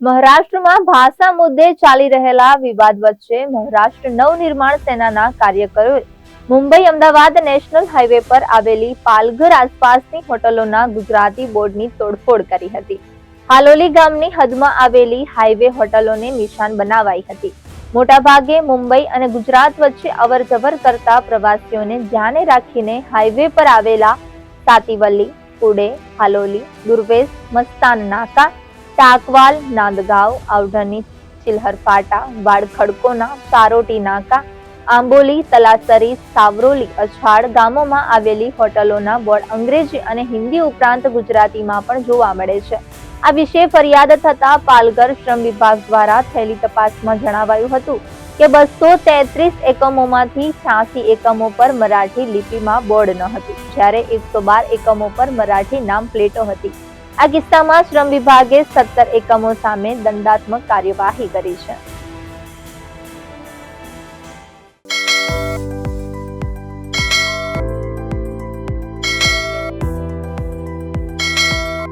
મહારાષ્ટ્રમાં ભાષા મુદ્દે ચાલી રહેલા વિવાદ વચ્ચે મહારાષ્ટ્ર નવનિર્માણ સેનાના કાર્યકરોએ મુંબઈ અમદાવાદ નેશનલ હાઈવે પર આવેલી પાલઘર આસપાસની હોટલોના ગુજરાતી બોર્ડની તોડફોડ કરી હતી. હાલોલી ગામની હદમાં આવેલી હાઈવે હોટલોને નિશાન બનાવાઈ હતી. મોટાભાગે મુંબઈ અને ગુજરાત વચ્ચે અવરજવર કરતા પ્રવાસીઓને ધ્યાને રાખીને હાઈવે પર આવેલા સાતીવલી, પુડે, હાલોલી, દુર્વેસ, મસ્તાન નાકા, टाकवाल, नांदगांव, आवढनी, चिल्हर फाटा, वाड़खड़कोना, सारोटी नाका, आंबोली, तलासरी, सावरोली, अछाड़ गामोमां आवेली होटलोना बोर्ड अंग्रेजी अने हिंदी उपरांत गुजरातीमां पण जोवा मळे छे. आ विषे फरियाद थता पालघर श्रम विभाग द्वारा थयेली तपासमां जणावायुं हतुं के 233 एकमोमांथी 86 एकमो पर मराठी लिपिमां बोर्ड न हतुं, ज्यारे 112 एकमो पर मराठी नाम प्लेटो हती. આ કિસ્સામાં શ્રમ વિભાગે 17 એકમો સામે દંડાત્મક કાર્યવાહી કરી છે.